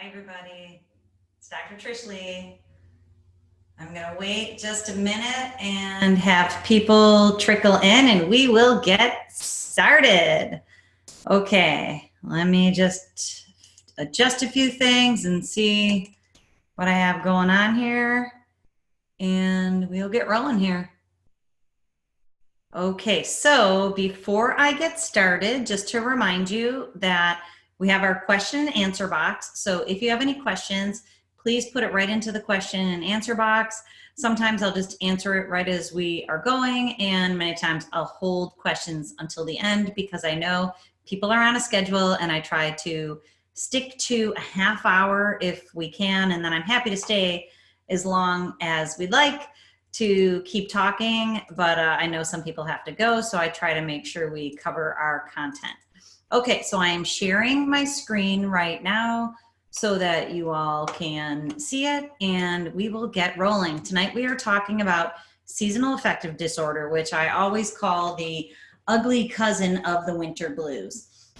Hi, everybody. It's Dr. Trish Leigh. I'm going to wait just a minute and have people trickle in, and we will get started. Okay, let me just adjust a few things and see what I have going on here, and we'll get rolling here. Okay, so before I get started, just to remind you that we have our question and answer box. So if you have any questions, please put it right into the question and answer box. Sometimes I'll just answer it right as we are going, and many times I'll hold questions until the end because I know people are on a schedule and I try to stick to a half hour if we can, and then I'm happy to stay as long as we'd like to keep talking, but I know some people have to go, so I try to make sure we cover our content. Okay, so I am sharing my screen right now so that you all can see it, and we will get rolling. Tonight we are talking about seasonal affective disorder, which I always call the ugly cousin of the winter blues.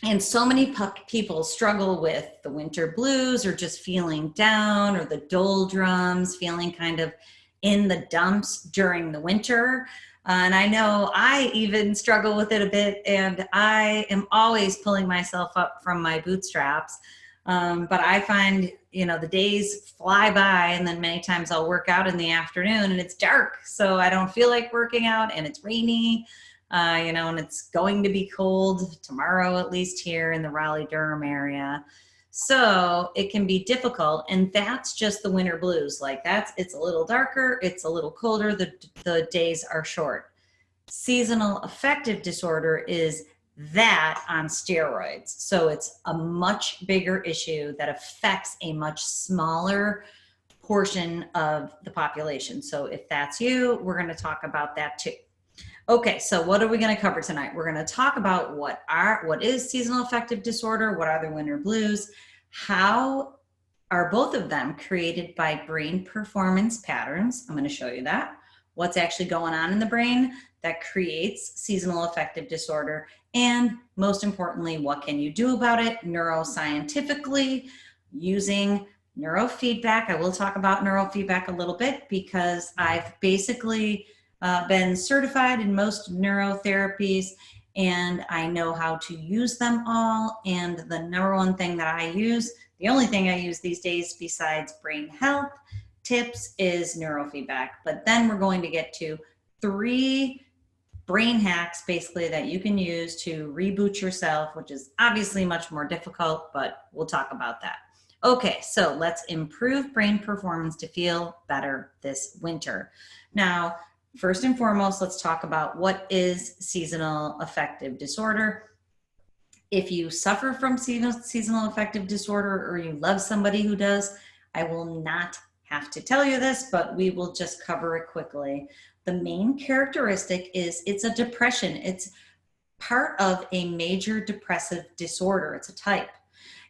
And so many people struggle with the winter blues, or just feeling down, or the doldrums, feeling kind of in the dumps during the winter. And I know I even struggle with it a bit, and I am always pulling myself up from my bootstraps. But I find, the days fly by, and then many times I'll work out in the afternoon and it's dark, so I don't feel like working out, and it's rainy, and it's going to be cold tomorrow, at least here in the Raleigh-Durham area. So it can be difficult, and that's just the winter blues. It's a little darker, it's a little colder, the days are short. Seasonal affective disorder is that on steroids. So it's a much bigger issue that affects a much smaller portion of the population. So if that's you, we're going to talk about that too. Okay, so what are we going to cover tonight? We're going to talk about what is seasonal affective disorder, what are the winter blues, how are both of them created by brain performance patterns. I'm going to show you that. What's actually going on in the brain that creates seasonal affective disorder, and most importantly, what can you do about it neuroscientifically using neurofeedback. I will talk about neurofeedback a little bit because I've basically been certified in most neurotherapies, and I know how to use them all. And the number one thing that I use, the only thing I use these days besides brain health tips, is neurofeedback. But then we're going to get to 3 brain hacks basically that you can use to reboot yourself, which is obviously much more difficult, but we'll talk about that. Okay, so let's improve brain performance to feel better this winter. Now, first and foremost, let's talk about what is seasonal affective disorder. If you suffer from seasonal affective disorder, or you love somebody who does, I will not have to tell you this, but we will just cover it quickly. The main characteristic is it's a depression. It's part of a major depressive disorder. It's a type.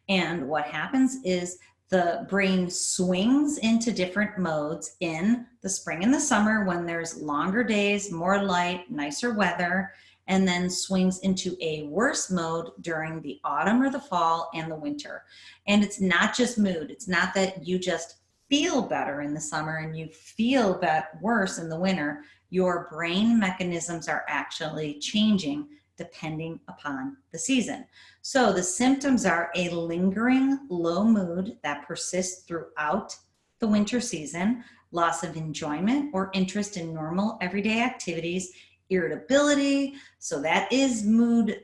And what happens is the brain swings into different modes in the spring and the summer when there's longer days, more light, nicer weather, and then swings into a worse mode during the autumn or the fall and the winter. And it's not just mood. It's not that you just feel better in the summer and you feel worse in the winter. Your brain mechanisms are actually changing depending upon the season. So the symptoms are a lingering low mood that persists throughout the winter season, loss of enjoyment or interest in normal everyday activities, irritability, so that is mood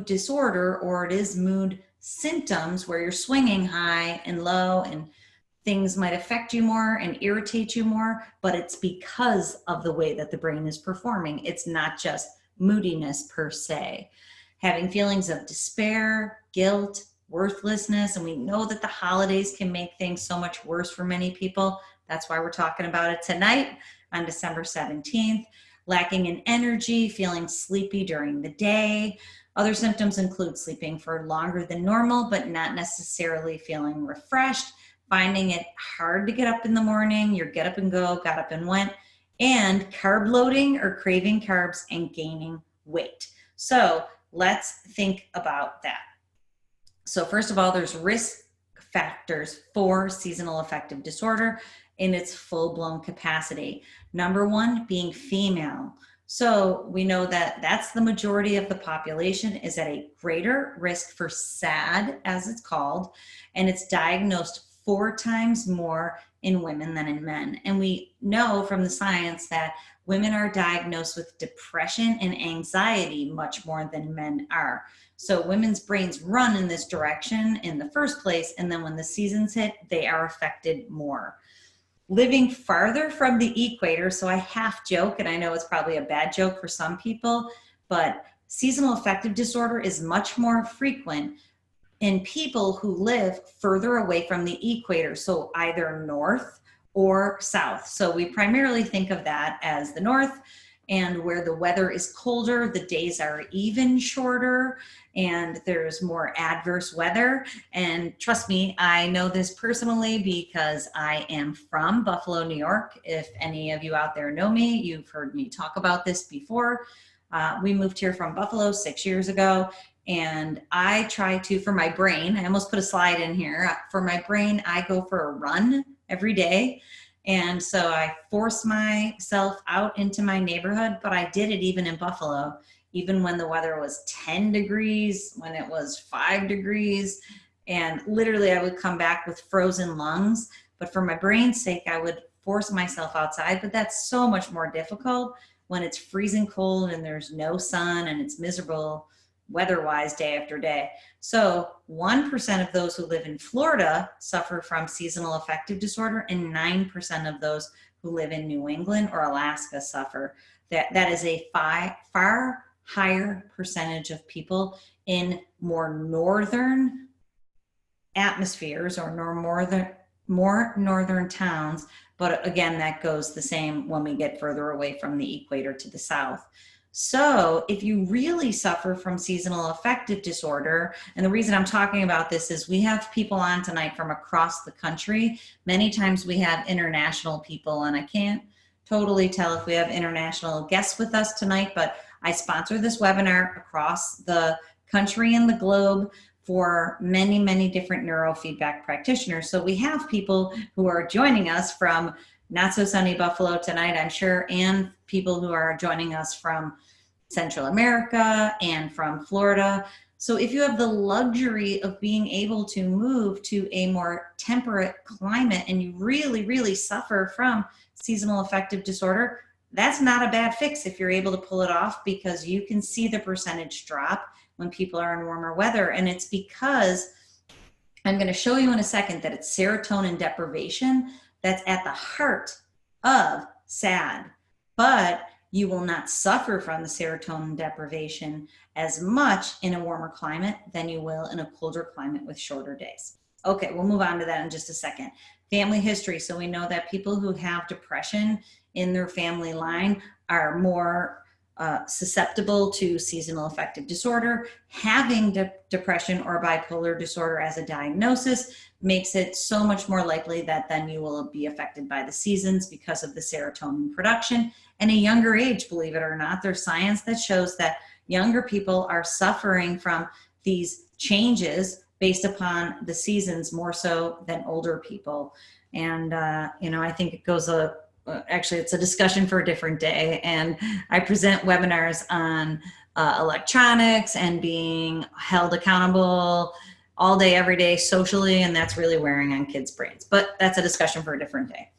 disorder, or it is mood symptoms where you're swinging high and low, and things might affect you more and irritate you more, but it's because of the way that the brain is performing. It's not just moodiness per se. Having feelings of despair, guilt, worthlessness, and we know that the holidays can make things so much worse for many people. That's why we're talking about it tonight on December 17th. Lacking in energy, feeling sleepy during the day. Other symptoms include sleeping for longer than normal, but not necessarily feeling refreshed, finding it hard to get up in the morning, your get up and go, got up and went, and carb loading or craving carbs and gaining weight. So let's think about that. So first of all, there's risk factors for seasonal affective disorder in its full-blown capacity. Number one, being female. So we know that that's the majority of the population is at a greater risk for SAD, as it's called, and it's diagnosed 4 times more in women than in men. And we know from the science that women are diagnosed with depression and anxiety much more than men are. So women's brains run in this direction in the first place, and then when the seasons hit, they are affected more. Living farther from the equator, so I half joke, and I know it's probably a bad joke for some people, but seasonal affective disorder is much more frequent in people who live further away from the equator, so either north or south. So we primarily think of that as the north, and where the weather is colder, the days are even shorter, and there's more adverse weather. And trust me, I know this personally because I am from Buffalo, New York. If any of you out there know me, you've heard me talk about this before. We moved here from Buffalo 6 years ago, and I try to, for my brain, I almost put a slide in here, for my brain, I go for a run every day. And so I force myself out into my neighborhood, but I did it even in Buffalo, even when the weather was 10 degrees, when it was 5 degrees, and literally I would come back with frozen lungs. But for my brain's sake, I would force myself outside, but that's so much more difficult when it's freezing cold and there's no sun and it's miserable weather-wise day after day. So 1% of those who live in Florida suffer from seasonal affective disorder, and 9% of those who live in New England or Alaska suffer. That is a far higher percentage of people in more northern atmospheres or more northern towns. But again, that goes the same when we get further away from the equator to the south. So if you really suffer from seasonal affective disorder, and the reason I'm talking about this is we have people on tonight from across the country. Many times we have international people, and I can't totally tell if we have international guests with us tonight, but I sponsor this webinar across the country and the globe for many, many different neurofeedback practitioners. So we have people who are joining us from not so sunny Buffalo tonight, I'm sure, and people who are joining us from Central America and from Florida. So if you have the luxury of being able to move to a more temperate climate and you really, really suffer from seasonal affective disorder, that's not a bad fix if you're able to pull it off, because you can see the percentage drop when people are in warmer weather. And it's because I'm going to show you in a second that it's serotonin deprivation that's at the heart of SAD, but you will not suffer from the serotonin deprivation as much in a warmer climate than you will in a colder climate with shorter days. Okay, we'll move on to that in just a second. Family history. So we know that people who have depression in their family line are more susceptible to seasonal affective disorder. Having depression or bipolar disorder as a diagnosis makes it so much more likely that then you will be affected by the seasons because of the serotonin production. And a younger age, believe it or not, there's science that shows that younger people are suffering from these changes based upon the seasons more so than older people. And, I think it goes actually, it's a discussion for a different day. And I present webinars on electronics and being held accountable all day, every day socially, and that's really wearing on kids' brains. But that's a discussion for a different day.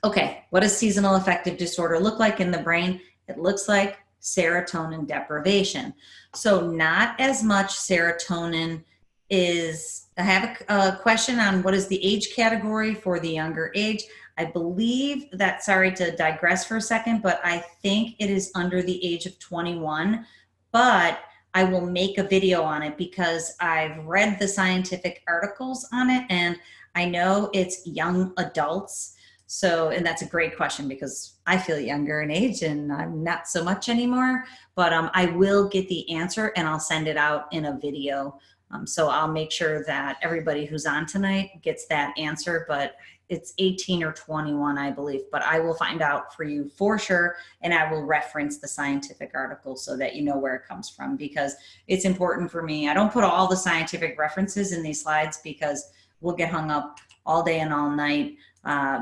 Okay, what does seasonal affective disorder look like in the brain? It looks like serotonin deprivation. So not as much serotonin is, I have a question on what is the age category for the younger age. I believe that, sorry to digress for a second, but I think it is under the age of 21, but I will make a video on it because I've read the scientific articles on it and I know it's young adults. So, and that's a great question because I feel younger in age and I'm not so much anymore, but I will get the answer and I'll send it out in a video. So I'll make sure that everybody who's on tonight gets that answer, but it's 18 or 21, I believe, but I will find out for you for sure. And I will reference the scientific article so that you know where it comes from, because it's important for me. I don't put all the scientific references in these slides because we'll get hung up all day and all night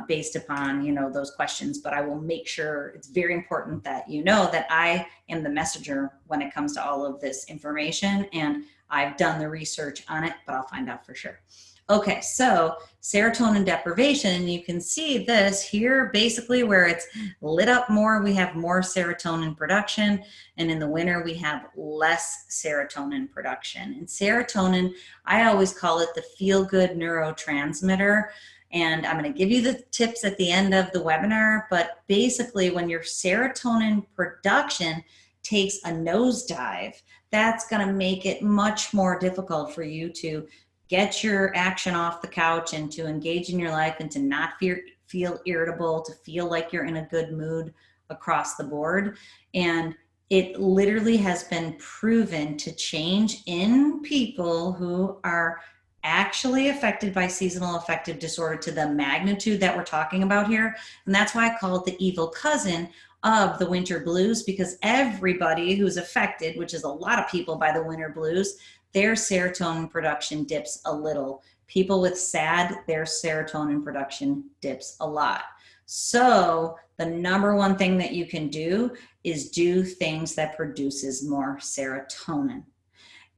based upon, you know, those questions. But I will make sure it's very important that you know that I am the messenger when it comes to all of this information, and I've done the research on it, but I'll find out for sure. Okay, so serotonin deprivation, you can see this here, basically where it's lit up more, we have more serotonin production, and in the winter we have less serotonin production. And serotonin, I always call it the feel-good neurotransmitter, and I'm going to give you the tips at the end of the webinar, but basically when your serotonin production takes a nosedive, that's going to make it much more difficult for you to get your action off the couch and to engage in your life and to not feel irritable, to feel like you're in a good mood across the board. And it literally has been proven to change in people who are actually affected by seasonal affective disorder to the magnitude that we're talking about here. And that's why I call it the evil cousin of the winter blues, because everybody who's affected, which is a lot of people by the winter blues, their serotonin production dips a little. People with SAD, their serotonin production dips a lot. So the number one thing that you can do is do things that produces more serotonin.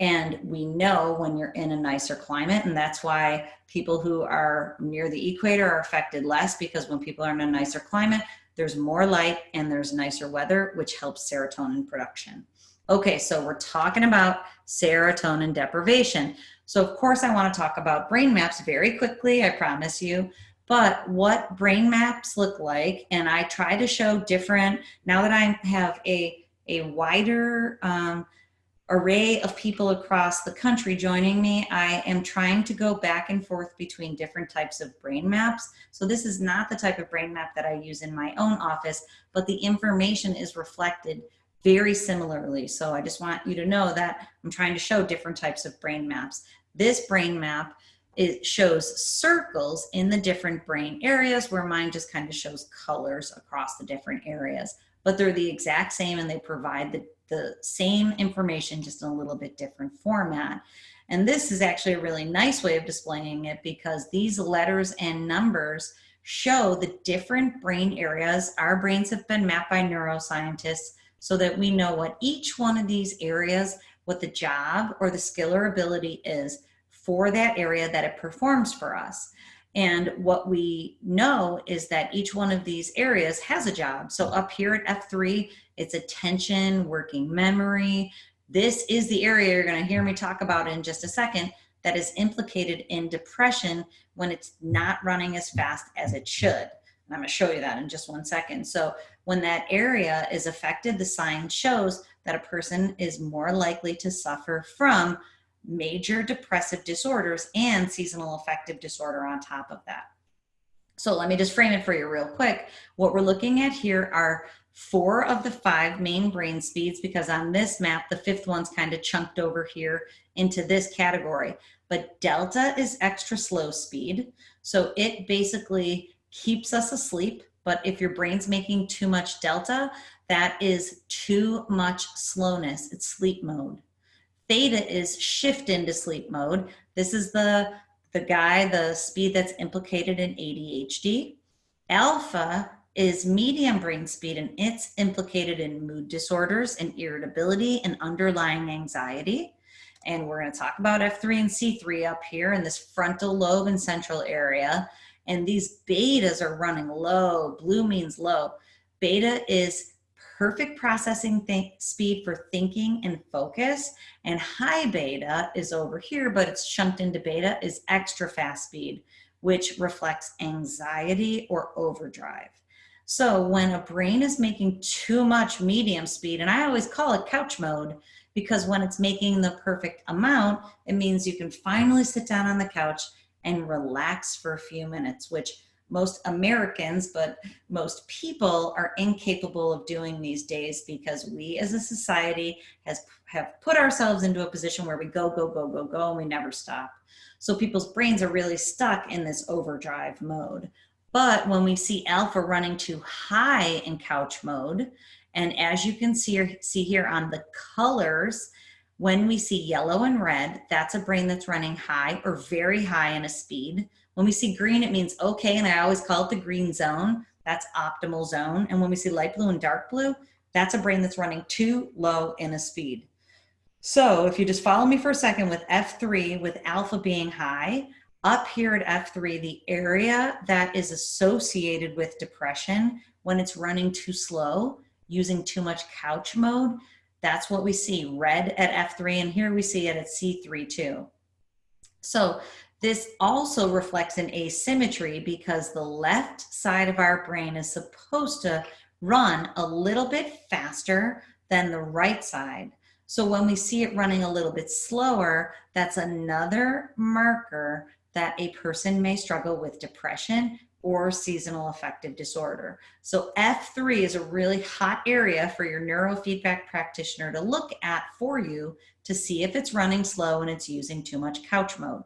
And we know when you're in a nicer climate, and that's why people who are near the equator are affected less, because when people are in a nicer climate, there's more light and there's nicer weather, which helps serotonin production. Okay, so we're talking about serotonin deprivation. So of course I want to talk about brain maps very quickly, I promise you, but what brain maps look like, and I try to show different, now that I have a wider array of people across the country joining me, I am trying to go back and forth between different types of brain maps. So this is not the type of brain map that I use in my own office, but the information is reflected very similarly. So I just want you to know that I'm trying to show different types of brain maps. This brain map, it shows circles in the different brain areas, where mine just kind of shows colors across the different areas, but they're the exact same and they provide the same information, just in a little bit different format. And this is actually a really nice way of displaying it, because these letters and numbers show the different brain areas. Our brains have been mapped by neuroscientists so that we know what each one of these areas, what the job or the skill or ability is for that area that it performs for us. And what we know is that each one of these areas has a job. So up here at F3, it's attention, working memory. This is the area you're going to hear me talk about in just a second that is implicated in depression when it's not running as fast as it should. And I'm going to show you that in just one second. So when that area is affected, the science shows that a person is more likely to suffer from major depressive disorders and seasonal affective disorder on top of that. So let me just frame it for you real quick. What we're looking at here are 4 of the 5 main brain speeds, because on this map, the 5th one's kind of chunked over here into this category. But delta is extra slow speed. So it basically keeps us asleep. But if your brain's making too much delta, that is too much slowness. It's sleep mode. Theta is shift into sleep mode. This is the speed that's implicated in ADHD. Alpha is medium brain speed, and it's implicated in mood disorders and irritability and underlying anxiety. And we're going to talk about F3 and C3 up here in this frontal lobe and central area. And these betas are running low. Blue means low. Beta is perfect processing speed for thinking and focus. And high beta is over here, but it's chunked into beta, is extra fast speed, which reflects anxiety or overdrive. So when a brain is making too much medium speed, and I always call it couch mode, because when it's making the perfect amount, it means you can finally sit down on the couch and relax for a few minutes, which most Americans, but most people are incapable of doing these days, because we as a society have put ourselves into a position where we go, and we never stop. So people's brains are really stuck in this overdrive mode. But when we see alpha running too high in couch mode, and as you can see here on the colors, When we see yellow and red, that's a brain that's running high or very high in a speed. When we see green, it means okay, and I always call it the green zone. That's optimal zone. And when we see light blue and dark blue, that's a brain that's running too low in a speed. So if you just follow me for a second with F3, with alpha being high, up here at F3, the area that is associated with depression when it's running too slow, using too much couch mode, that's what we see, red at F3, and here we see it at C3 too. So this also reflects an asymmetry because the left side of our brain is supposed to run a little bit faster than the right side. So when we see it running a little bit slower, that's another marker that a person may struggle with depression or seasonal affective disorder. So F3 is a really hot area for your neurofeedback practitioner to look at for you to see if it's running slow and it's using too much couch mode.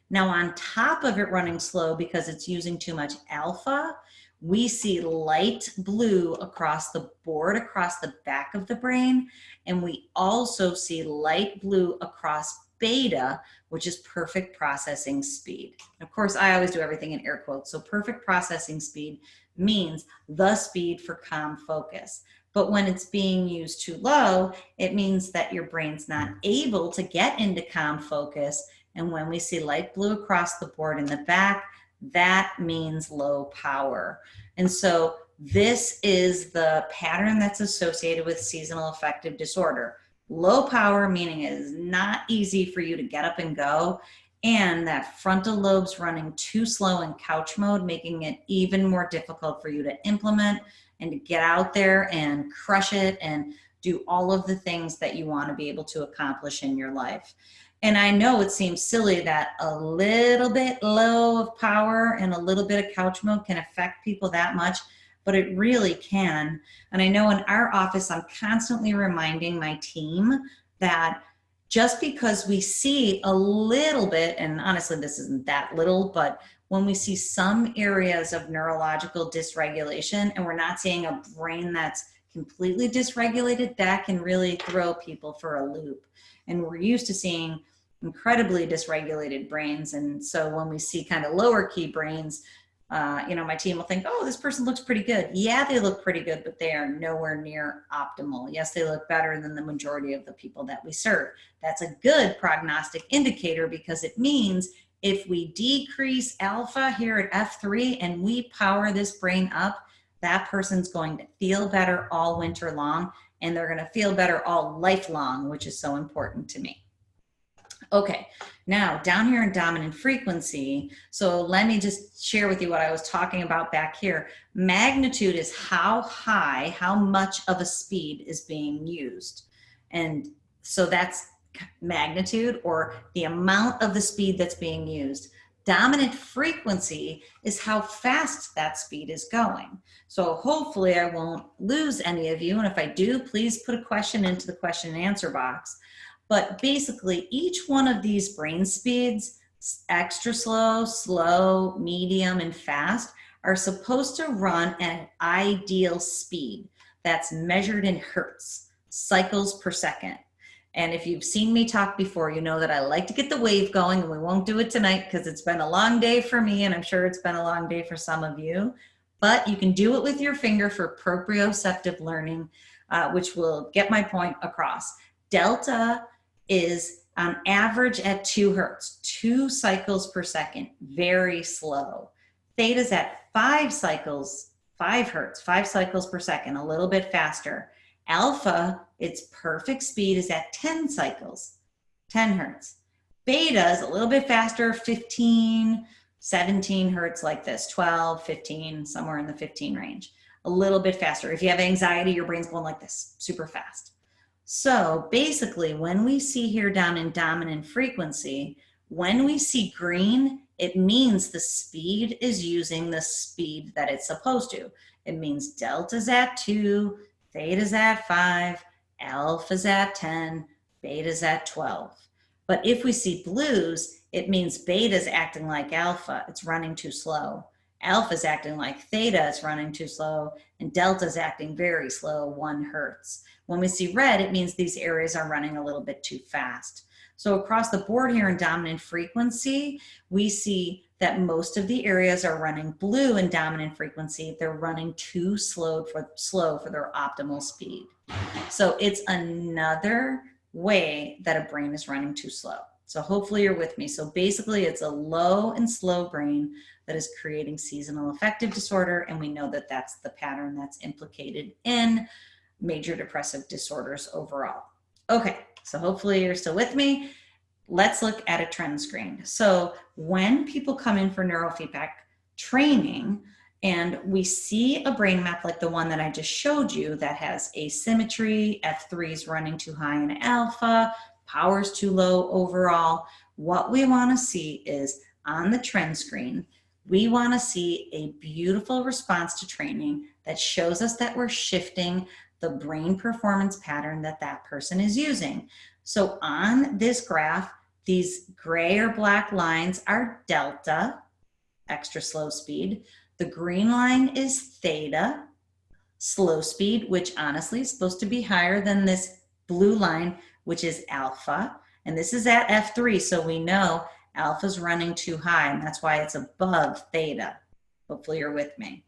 Now, on top of it running slow because it's using too much alpha, we see light blue across the board, across the back of the brain, and we also see light blue across beta, which is perfect processing speed. Of course, I always do everything in air quotes. So perfect processing speed means the speed for calm focus. But when it's being used too low, it means that your brain's not able to get into calm focus. And when we see light blue across the board in the back, that means low power. And so this is the pattern that's associated with seasonal affective disorder. Low power, meaning it is not easy for you to get up and go, and that frontal lobe's running too slow in couch mode, making it even more difficult for you to implement and to get out there and crush it and do all of the things that you want to be able to accomplish in your life. And I know it seems silly that a little bit low of power and a little bit of couch mode can affect people that much, but it really can. And I know in our office, I'm constantly reminding my team that just because we see a little bit, and honestly, this isn't that little, but when we see some areas of neurological dysregulation and we're not seeing a brain that's completely dysregulated, that can really throw people for a loop. And we're used to seeing incredibly dysregulated brains. And so when we see kind of lower key brains, my team will think, oh, this person looks pretty good. Yeah, they look pretty good, but they are nowhere near optimal. Yes, they look better than the majority of the people that we serve. That's a good prognostic indicator because it means if we decrease alpha here at F3 and we power this brain up, that person's going to feel better all winter long, and they're going to feel better all lifelong, which is so important to me. Okay, now down here in dominant frequency, so let me just share with you what I was talking about back here. Magnitude is how high, how much of a speed is being used. And so that's magnitude, or the amount of the speed that's being used. Dominant frequency is how fast that speed is going. So hopefully I won't lose any of you. And if I do, please put a question into the question and answer box. But basically each one of these brain speeds, extra slow, slow, medium, and fast, are supposed to run at an ideal speed that's measured in hertz, cycles per second. And if you've seen me talk before, you know that I like to get the wave going, and we won't do it tonight because it's been a long day for me, and I'm sure it's been a long day for some of you. But you can do it with your finger for proprioceptive learning, which will get my point across. Delta is on average at 2 hertz, 2 cycles per second, very slow. Theta's at 5 cycles, 5 hertz, 5 cycles per second, a little bit faster. Alpha, its perfect speed is at 10 cycles, 10 hertz. Beta is a little bit faster, 15, 17 hertz like this, 12, 15, somewhere in the 15 range. A little bit faster. If you have anxiety, your brain's going like this, super fast. So basically, when we see here down in dominant frequency, when we see green, it means the speed is using the speed that it's supposed to. It means delta's at 2, theta's at 5, alpha's at 10, beta's at 12. But if we see blues, it means beta's acting like alpha. It's running too slow. Alpha is acting like theta is running too slow, and delta is acting very slow, 1 hertz. When we see red, it means these areas are running a little bit too fast. So across the board here in dominant frequency, we see that most of the areas are running blue in dominant frequency. They're running too slow for their optimal speed. So it's another way that a brain is running too slow. So hopefully you're with me. So basically it's a low and slow brain that is creating seasonal affective disorder. And we know that that's the pattern that's implicated in major depressive disorders overall. Okay, so hopefully you're still with me. Let's look at a trend screen. So when people come in for neurofeedback training and we see a brain map like the one that I just showed you that has asymmetry, F3 is running too high in alpha, power's too low overall, what we want to see is on the trend screen, we want to see a beautiful response to training that shows us that we're shifting the brain performance pattern that that person is using. So on this graph, these gray or black lines are delta, extra slow speed. The green line is theta, slow speed, which honestly is supposed to be higher than this blue line, which is alpha. And this is at F3, so we know alpha's running too high, and that's why it's above theta. Hopefully you're with me.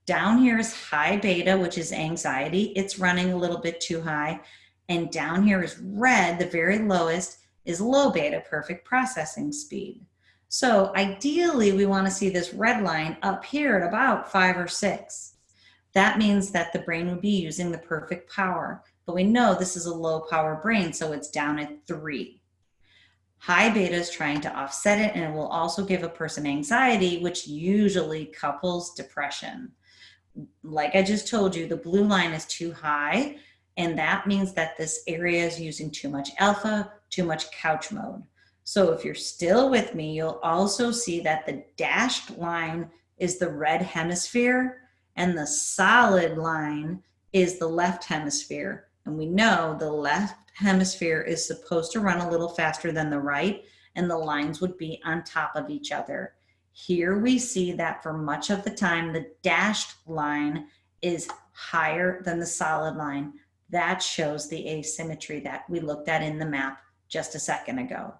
Down here is high beta, which is anxiety. It's running a little bit too high. And down here is red, the very lowest, is low beta, perfect processing speed. So ideally, we want to see this red line up here at about 5 or 6. That means that the brain would be using the perfect power. But we know this is a low power brain, so it's down at 3. High beta is trying to offset it, and it will also give a person anxiety, which usually couples depression. Like I just told you, the blue line is too high, and that means that this area is using too much alpha, too much couch mode. So if you're still with me, you'll also see that the dashed line is the red hemisphere, and the solid line is the left hemisphere. And we know the left hemisphere is supposed to run a little faster than the right, and the lines would be on top of each other. Here we see that for much of the time, the dashed line is higher than the solid line. That shows the asymmetry that we looked at in the map just a second ago.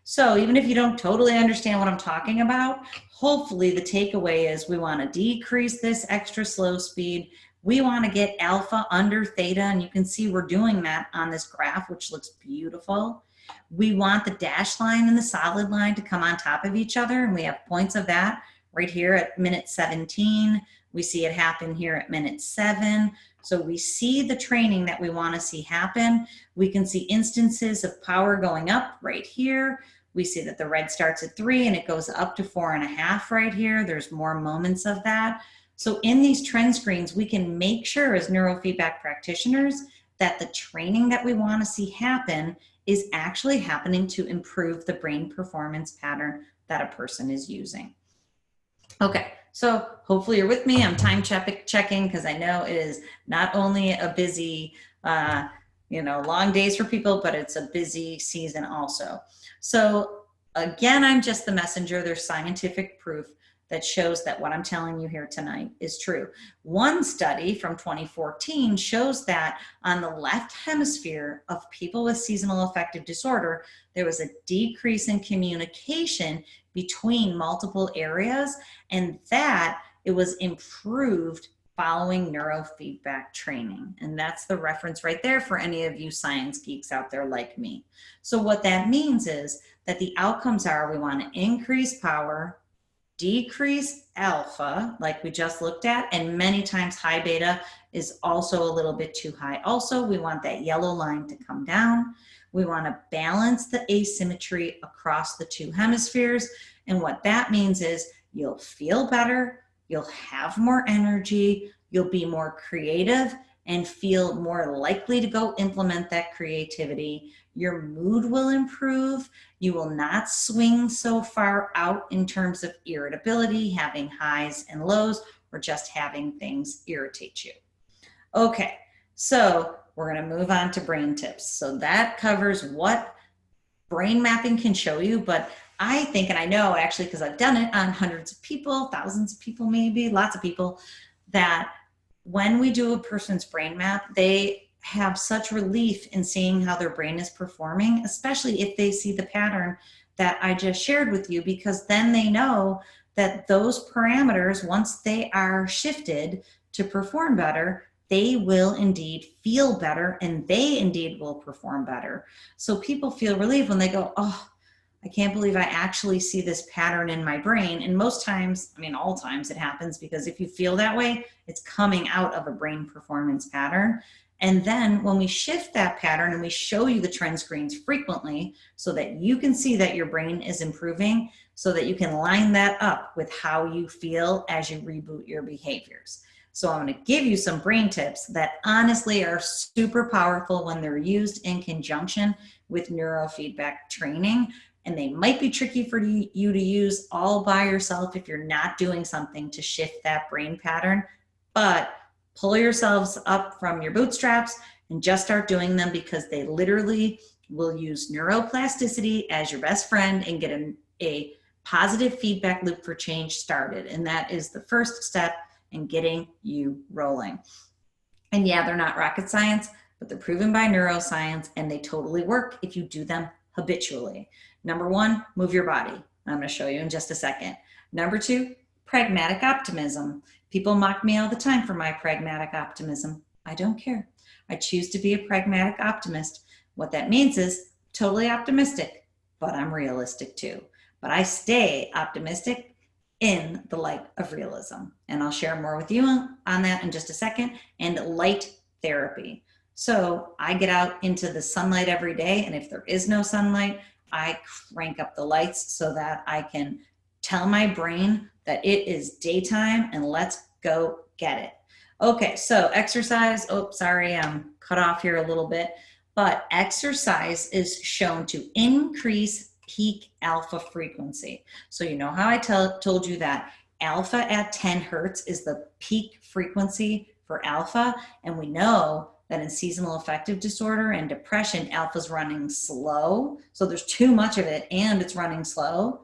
So even if you don't totally understand what I'm talking about, hopefully the takeaway is we want to decrease this extra slow speed. We want to get alpha under theta, and you can see we're doing that on this graph, which looks beautiful. We want the dashed line and the solid line to come on top of each other, and we have points of that right here at minute 17. We see it happen here at minute 7. So we see the training that we want to see happen. We can see instances of power going up right here. We see that the red starts at 3 and it goes up to 4.5 right here. There's more moments of that. So in these trend screens, we can make sure as neurofeedback practitioners that the training that we want to see happen is actually happening to improve the brain performance pattern that a person is using. Okay, so hopefully you're with me. I'm time checking because I know it is not only a busy, long days for people, but it's a busy season also. So again, I'm just the messenger. There's scientific proof that shows that what I'm telling you here tonight is true. One study from 2014 shows that on the left hemisphere of people with seasonal affective disorder, there was a decrease in communication between multiple areas, and that it was improved following neurofeedback training. And that's the reference right there for any of you science geeks out there like me. So what that means is that the outcomes are we want to increase power, decrease alpha, like we just looked at, and many times high beta is also a little bit too high. Also, we want that yellow line to come down. We want to balance the asymmetry across the two hemispheres. And what that means is you'll feel better, you'll have more energy, you'll be more creative and feel more likely to go implement that creativity. Your mood will improve. You will not swing so far out in terms of irritability, having highs and lows, or just having things irritate you. Okay, so we're going to move on to brain tips. So that covers what brain mapping can show you, but I think, and I know actually because I've done it on hundreds of people, thousands of people, maybe lots of people, that when we do a person's brain map, they have such relief in seeing how their brain is performing, especially if they see the pattern that I just shared with you, because then they know that those parameters, once they are shifted to perform better, they will indeed feel better and they indeed will perform better. So people feel relieved when they go, oh, I can't believe I actually see this pattern in my brain. And most times, I mean, all times it happens, because if you feel that way, it's coming out of a brain performance pattern. And then when we shift that pattern and we show you the trend screens frequently so that you can see that your brain is improving, so that you can line that up with how you feel as you reboot your behaviors. So I'm going to give you some brain tips that honestly are super powerful when they're used in conjunction with neurofeedback training. And they might be tricky for you to use all by yourself if you're not doing something to shift that brain pattern. But pull yourselves up from your bootstraps and just start doing them, because they literally will use neuroplasticity as your best friend and get a positive feedback loop for change started. And that is the first step in getting you rolling. And yeah, they're not rocket science, but they're proven by neuroscience, and they totally work if you do them habitually. Number one, move your body. I'm going to show you in just a second. Number two, pragmatic optimism. People mock me all the time for my pragmatic optimism. I don't care. I choose to be a pragmatic optimist. What that means is totally optimistic, but I'm realistic too. But I stay optimistic in the light of realism. And I'll share more with you on that in just a second. And light therapy. So I get out into the sunlight every day, and if there is no sunlight, I crank up the lights so that I can tell my brain that it is daytime and let's go get it. Okay, so exercise. Oh, sorry, I'm cut off here a little bit. But exercise is shown to increase peak alpha frequency. So you know how I told you that alpha at 10 hertz is the peak frequency for alpha, and we know that in seasonal affective disorder and depression, alpha's running slow. So there's too much of it and it's running slow.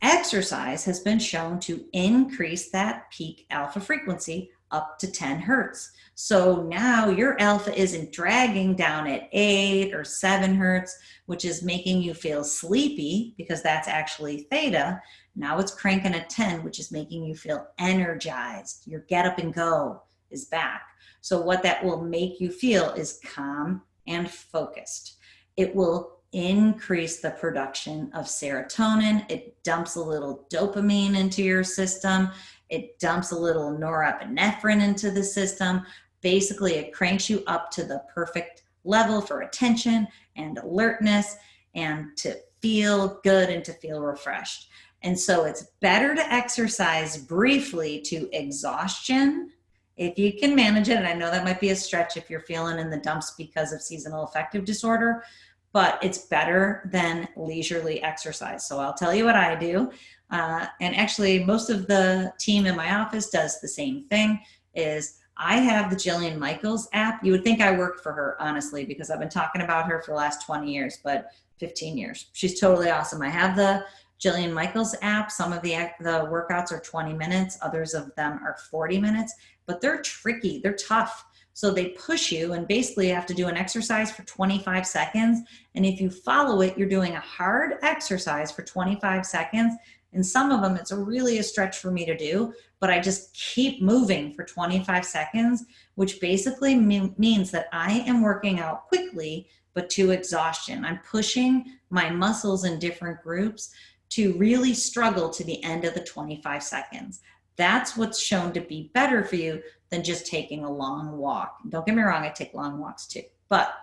Exercise has been shown to increase that peak alpha frequency up to 10 hertz. So now your alpha isn't dragging down at 8 or 7 hertz, which is making you feel sleepy, because that's actually theta. Now it's cranking at 10, which is making you feel energized. Your get up and go is back. So what that will make you feel is calm and focused. It will increase the production of serotonin. It dumps a little dopamine into your system. It dumps a little norepinephrine into the system. Basically, it cranks you up to the perfect level for attention and alertness and to feel good and to feel refreshed. And so it's better to exercise briefly to exhaustion if you can manage it. And I know that might be a stretch if you're feeling in the dumps because of seasonal affective disorder, but it's better than leisurely exercise. So I'll tell you what I do. And actually, most of the team in my office does the same thing. Is I have the Jillian Michaels app. You would think I worked for her, honestly, because I've been talking about her for the last 20 years, but 15 years. She's totally awesome. I have the Jillian Michaels app. Some of the workouts are 20 minutes. Others of them are 40 minutes, but they're tricky. They're tough. So they push you, and basically you have to do an exercise for 25 seconds. And if you follow it, you're doing a hard exercise for 25 seconds. And some of them, it's really a stretch for me to do, but I just keep moving for 25 seconds, which basically means that I am working out quickly, but to exhaustion. I'm pushing my muscles in different groups to really struggle to the end of the 25 seconds. That's what's shown to be better for you than just taking a long walk. Don't get me wrong, I take long walks too, but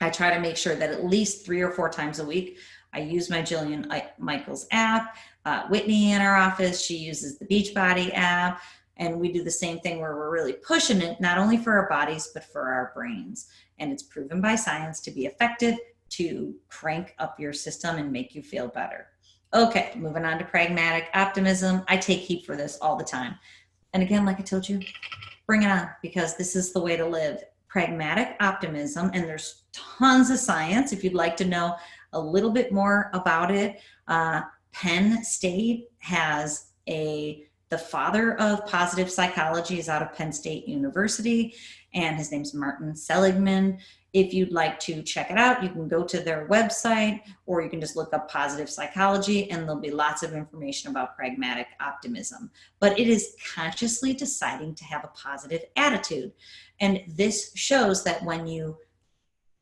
I try to make sure that at least 3 or 4 times a week, I use my Jillian Michaels app. Whitney in our office, she uses the Beachbody app, and we do the same thing where we're really pushing it, not only for our bodies, but for our brains. And it's proven by science to be effective to crank up your system and make you feel better. Okay, moving on to pragmatic optimism. I take heat for this all the time. And again, like I told you, bring it on, because this is the way to live. Pragmatic optimism, and there's tons of science. If you'd like to know a little bit more about it. Penn State has the father of positive psychology is out of Penn State University, and his name's Martin Seligman. If you'd like to check it out, you can go to their website, or you can just look up positive psychology, and there'll be lots of information about pragmatic optimism. But it is consciously deciding to have a positive attitude. And this shows that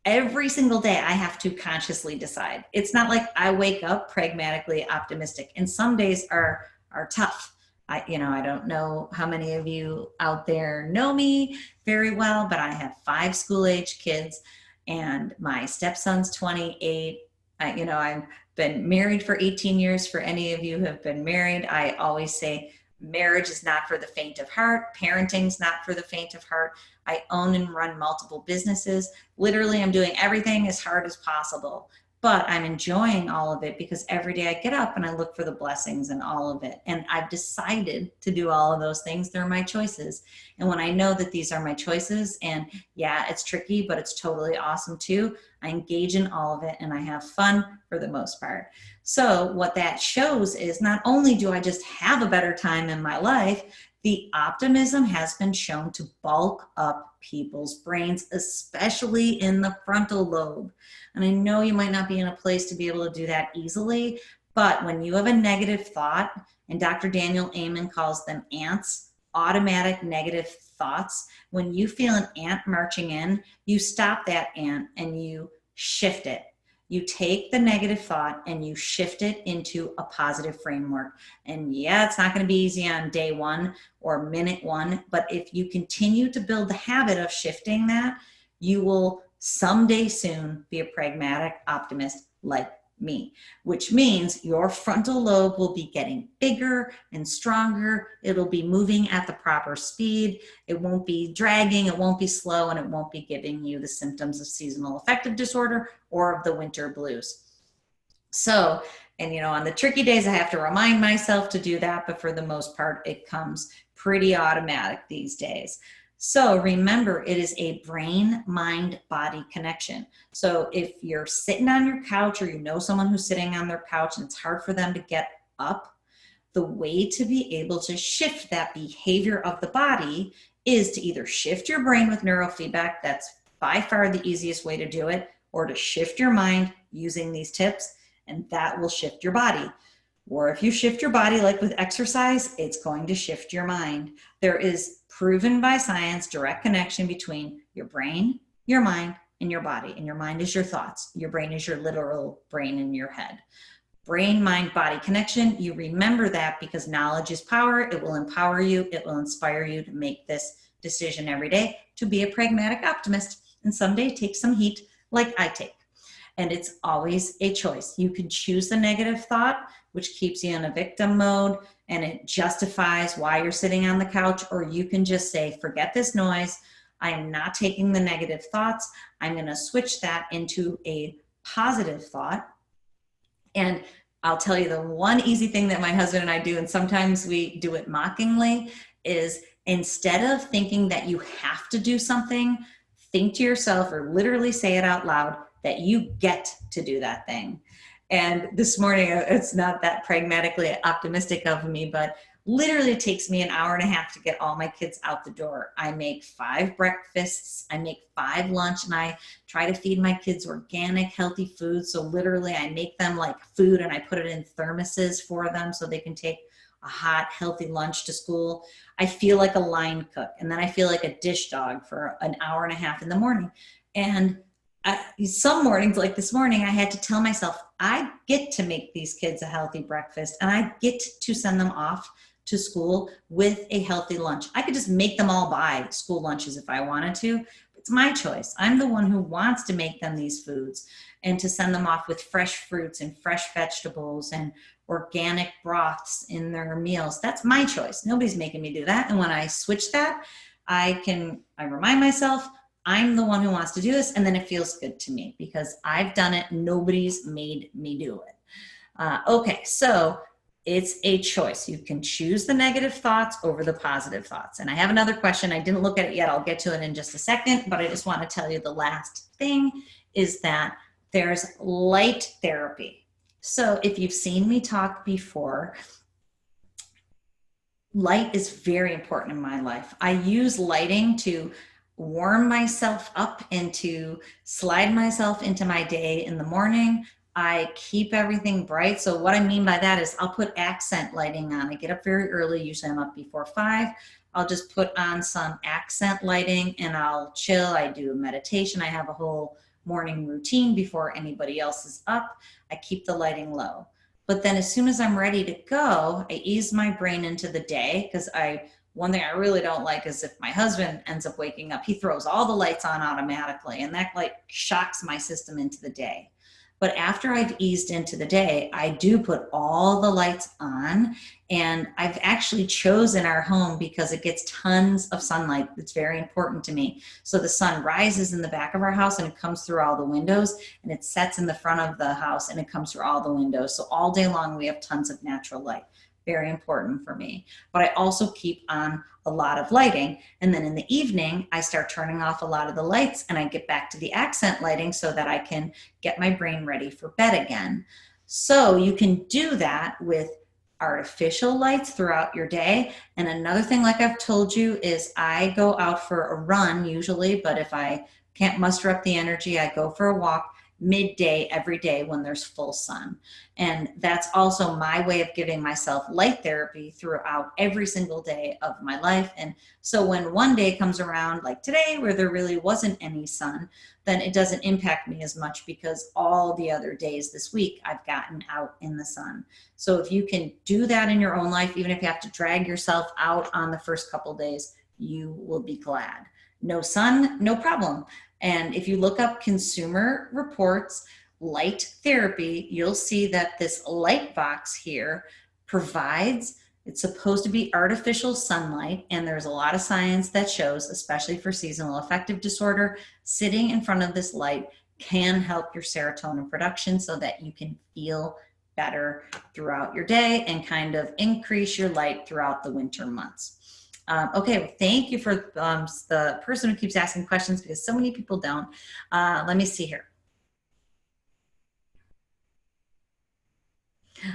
every single day I have to consciously decide. It's not like I wake up pragmatically optimistic, and some days are tough. I don't know how many of you out there know me very well, but I have 5 school-age kids, and my stepson's 28. I've been married for 18 years. For any of you who have been married, I always say marriage is not for the faint of heart. Parenting's not for the faint of heart. I own and run multiple businesses. Literally, I'm doing everything as hard as possible. But I'm enjoying all of it because every day I get up and I look for the blessings in all of it. And I've decided to do all of those things. They're my choices. And when I know that these are my choices, and yeah, it's tricky, but it's totally awesome too, I engage in all of it and I have fun for the most part. So what that shows is not only do I just have a better time in my life, the optimism has been shown to bulk up people's brains, especially in the frontal lobe. And I know you might not be in a place to be able to do that easily, but when you have a negative thought, and Dr. Daniel Amen calls them ants, automatic negative thoughts, when you feel an ant marching in, you stop that ant and you shift it. You take the negative thought and you shift it into a positive framework. And yeah, it's not going to be easy on day 1 or minute 1, but if you continue to build the habit of shifting that, you will someday soon be a pragmatic optimist like me, which means your frontal lobe will be getting bigger and stronger. It'll be moving at the proper speed. It won't be dragging, it won't be slow, and it won't be giving you the symptoms of seasonal affective disorder or of the winter blues. So, and on the tricky days, I have to remind myself to do that, but for the most part, it comes pretty automatic these days. So remember, it is a brain, mind, body connection. So if you're sitting on your couch, or someone who's sitting on their couch and it's hard for them to get up, the way to be able to shift that behavior of the body is to either shift your brain with neurofeedback. That's by far the easiest way to do it, or to shift your mind using these tips, and that will shift your body. Or if you shift your body, like with exercise, it's going to shift your mind. There is proven by science direct connection between your brain, your mind, and your body. And your mind is your thoughts. Your brain is your literal brain in your head. Brain, mind, body connection. You remember that because knowledge is power. It will empower you. It will inspire you to make this decision every day to be a pragmatic optimist and someday take some heat like I take. And it's always a choice. You can choose the negative thought, which keeps you in a victim mode and it justifies why you're sitting on the couch, or you can just say, forget this noise. I am not taking the negative thoughts. I'm going to switch that into a positive thought. And I'll tell you the one easy thing that my husband and I do, and sometimes we do it mockingly, is instead of thinking that you have to do something, think to yourself or literally say it out loud that you get to do that thing. And this morning, it's not that pragmatically optimistic of me, but literally it takes me an hour and a half to get all my kids out the door. I make 5 breakfasts, I make 5 lunch, and I try to feed my kids organic, healthy food. So literally I make them like food and I put it in thermoses for them so they can take a hot, healthy lunch to school. I feel like a line cook, and then I feel like a dish dog for an hour and a half in the morning. And some mornings, like this morning, I had to tell myself, I get to make these kids a healthy breakfast and I get to send them off to school with a healthy lunch. I could just make them all buy school lunches if I wanted to. It's my choice. I'm the one who wants to make them these foods and to send them off with fresh fruits and fresh vegetables and organic broths in their meals. That's my choice. Nobody's making me do that. And when I switch that, I remind myself, I'm the one who wants to do this, and then it feels good to me because I've done it. Nobody's made me do it. Okay, so it's a choice. You can choose the negative thoughts over the positive thoughts. And I have another question. I didn't look at it yet. I'll get to it in just a second, but I just want to tell you the last thing is that There's light therapy. So if you've seen me talk before, light is very important in my life. I use lighting to warm myself up and to slide myself into my day in the morning. I keep everything bright. So what I mean by that is I'll put accent lighting on. I get up very early. Usually I'm up before 5. I'll just put on some accent lighting and I'll chill. I do meditation. I have a whole morning routine before anybody else is up. I keep the lighting low. But then as soon as I'm ready to go, I ease my brain into the day, because one thing I really don't like is if my husband ends up waking up, he throws all the lights on automatically, and that like shocks my system into the day. But after I've eased into the day, I do put all the lights on, and I've actually chosen our home because it gets tons of sunlight. It's very important to me. So the sun rises in the back of our house and it comes through all the windows, and it sets in the front of the house and it comes through all the windows. So all day long we have tons of natural light. Very important for me. But I also keep on a lot of lighting. And then in the evening, I start turning off a lot of the lights and I get back to the accent lighting so that I can get my brain ready for bed again. So you can do that with artificial lights throughout your day. And another thing, like I've told you, is I go out for a run usually, but if I can't muster up the energy, I go for a walk midday every day when there's full sun. And that's also my way of giving myself light therapy throughout every single day of my life. And so when one day comes around, like today, where there really wasn't any sun, then it doesn't impact me as much, because all the other days this week I've gotten out in the sun. So if you can do that in your own life, even if you have to drag yourself out on the first couple days, you will be glad. No sun, no problem. And if you look up Consumer Reports light therapy, you'll see that this light box here provides, it's supposed to be artificial sunlight, and there's a lot of science that shows, especially for seasonal affective disorder, sitting in front of this light can help your serotonin production so that you can feel better throughout your day and kind of increase your light throughout the winter months. Okay, well, thank you for the person who keeps asking questions, because so many people don't. Let me see here.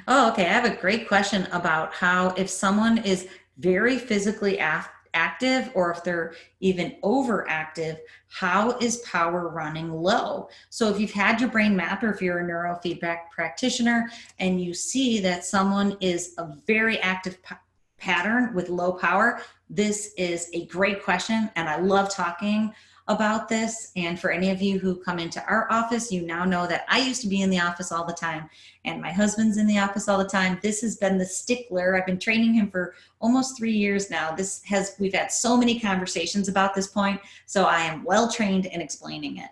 Oh, okay, I have a great question about how if someone is very physically active, or if they're even overactive, how is power running low? So if you've had your brain mapped, or if you're a neurofeedback practitioner and you see that someone is a very active pattern with low power, this is a great question, and I love talking about this. And for any of you who come into our office, you now know that I used to be in the office all the time, and my husband's in the office all the time. This has been the stickler. I've been training him for almost 3 years now. We've had so many conversations about this point, so I am well trained in explaining it.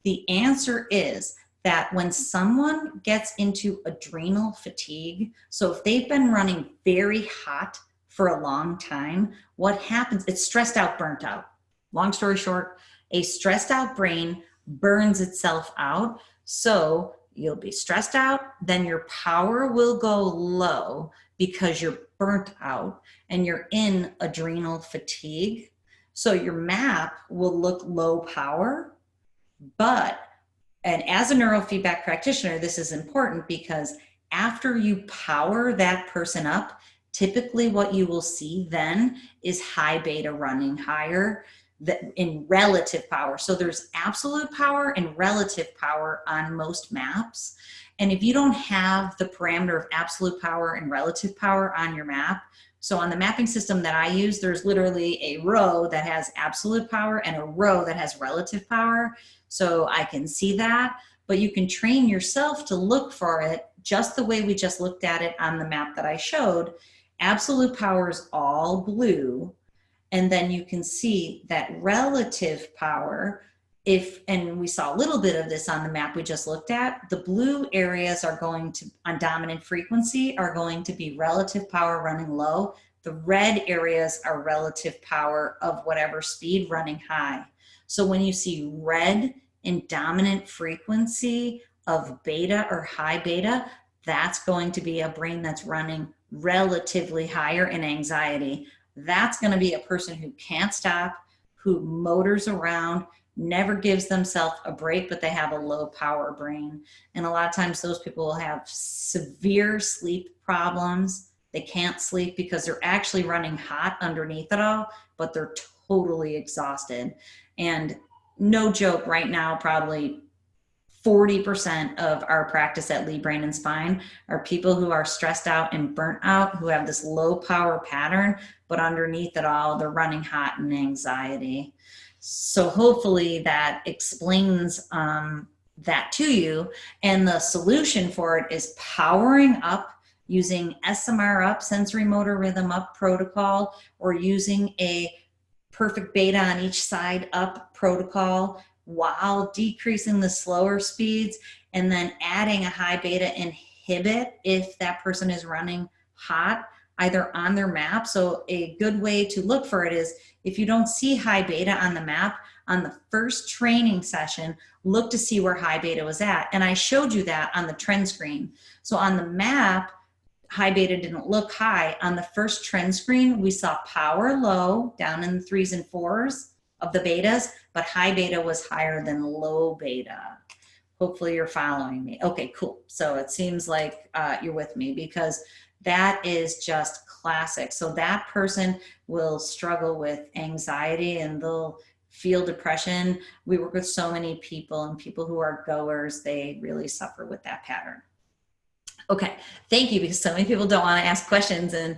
The answer is that when someone gets into adrenal fatigue, so if they've been running very hot for a long time, what happens? It's stressed out, burnt out. Long story short, a stressed out brain burns itself out. So you'll be stressed out, then your power will go low because you're burnt out and you're in adrenal fatigue. So your map will look low power, and as a neurofeedback practitioner, this is important, because after you power that person up, typically what you will see then is high beta running higher in relative power. So there's absolute power and relative power on most maps. And if you don't have the parameter of absolute power and relative power on your map, so on the mapping system that I use, there's literally a row that has absolute power and a row that has relative power. So I can see that, but you can train yourself to look for it just the way we just looked at it on the map that I showed. Absolute power is all blue. And then you can see that relative power, and we saw a little bit of this on the map we just looked at, the blue areas are going to, on dominant frequency, are going to be relative power running low. The red areas are relative power of whatever speed running high. So when you see red in dominant frequency of beta or high beta, that's going to be a brain that's running relatively higher in anxiety. That's going to be a person who can't stop, who motors around, never gives themselves a break, but they have a low power brain. And a lot of times those people will have severe sleep problems. They can't sleep because they're actually running hot underneath it all, but they're totally exhausted. And no joke, right now, probably 40% of our practice at Leigh Brain and Spine are people who are stressed out and burnt out, who have this low power pattern, but underneath it all, they're running hot and anxiety. So hopefully that explains that to you. And the solution for it is powering up using SMR up, sensory motor rhythm up protocol, or using a perfect beta on each side up protocol, while decreasing the slower speeds, and then adding a high beta inhibit if that person is running hot, either on their map. So a good way to look for it is, if you don't see high beta on the map, on the first training session, look to see where high beta was at. And I showed you that on the trend screen. So on the map, high beta didn't look high. On the first trend screen, we saw power low, down in the 3s and 4s of the betas, but high beta was higher than low beta. Hopefully you're following me. Okay, cool. So it seems like you're with me, because that is just classic. So that person will struggle with anxiety and they'll feel depression. We work with so many people, and people who are goers, they really suffer with that pattern. Okay, thank you, because so many people don't want to ask questions. And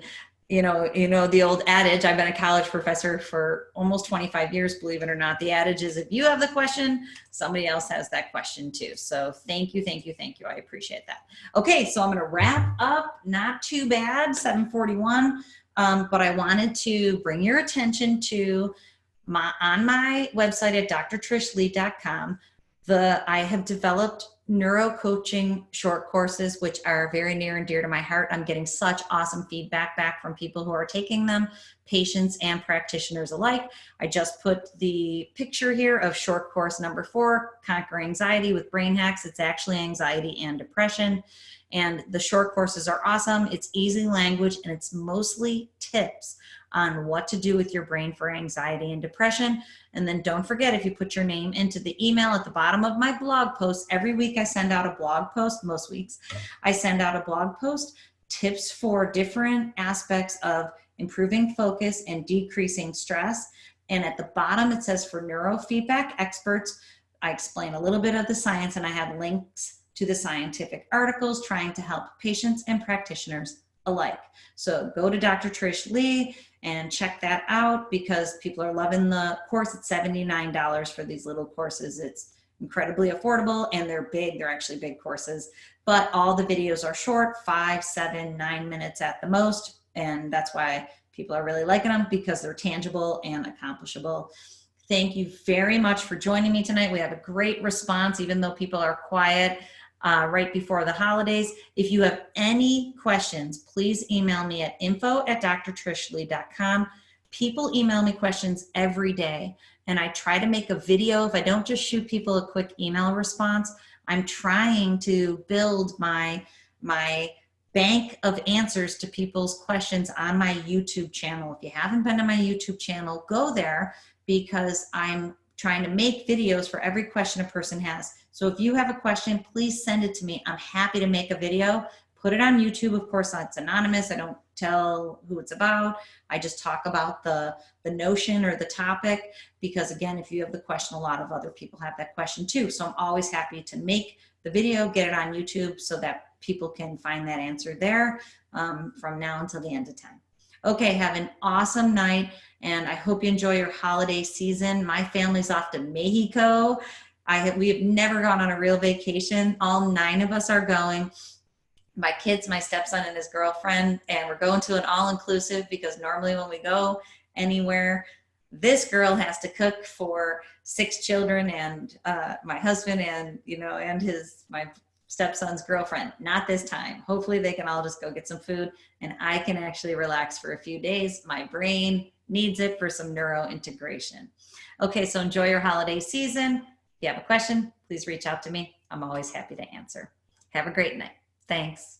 you know the old adage, I've been a college professor for almost 25 years, believe it or not. The adage is, if you have the question, somebody else has that question too. So thank you. I appreciate that. Okay, so I'm going to wrap up. Not too bad, 7:41. But I wanted to bring your attention to on my website at drtrishleigh.com. I have developed neuro coaching short courses, which are very near and dear to my heart. I'm getting such awesome feedback back from people who are taking them, patients and practitioners alike. I just put the picture here of short course number 4, Conquer Anxiety with Brain Hacks. It's actually anxiety and depression. And the short courses are awesome. It's easy language, and it's mostly tips on what to do with your brain for anxiety and depression. And then don't forget, if you put your name into the email at the bottom of my blog post, every week I send out a blog post. Most weeks I send out a blog post, tips for different aspects of improving focus and decreasing stress. And at the bottom it says, for neurofeedback experts. I explain a little bit of the science, and I have links to the scientific articles trying to help patients and practitioners alike. So go to Dr. Trish Leigh and check that out, because people are loving the course. It's $79 for these little courses. It's incredibly affordable, and they're big. They're actually big courses, but all the videos are short, 5, 7, 9 minutes at the most. And that's why people are really liking them, because they're tangible and accomplishable. Thank you very much for joining me tonight. We have a great response, even though people are quiet right before the holidays. If you have any questions, please email me at info@drtrishleigh.com. People email me questions every day, and I try to make a video. If I don't just shoot people a quick email response, I'm trying to build my bank of answers to people's questions on my YouTube channel. If you haven't been to my YouTube channel, go there, because I'm trying to make videos for every question a person has. So if you have a question, please send it to me. I'm happy to make a video, put it on YouTube. Of course, it's anonymous. I don't tell who it's about. I just talk about the notion or the topic, because again, if you have the question, a lot of other people have that question too. So I'm always happy to make the video, get it on YouTube, so that people can find that answer there from now until the end of time. Okay, have an awesome night, and I hope you enjoy your holiday season. My family's off to Mexico. We have never gone on a real vacation. All 9 of us are going. My kids, my stepson and his girlfriend, and we're going to an all-inclusive, because normally when we go anywhere, this girl has to cook for 6 children and my husband and my stepson's girlfriend. Not this time. Hopefully they can all just go get some food, and I can actually relax for a few days. My brain needs it for some neuro integration. Okay, so enjoy your holiday season. If you have a question, please reach out to me. I'm always happy to answer. Have a great night. Thanks.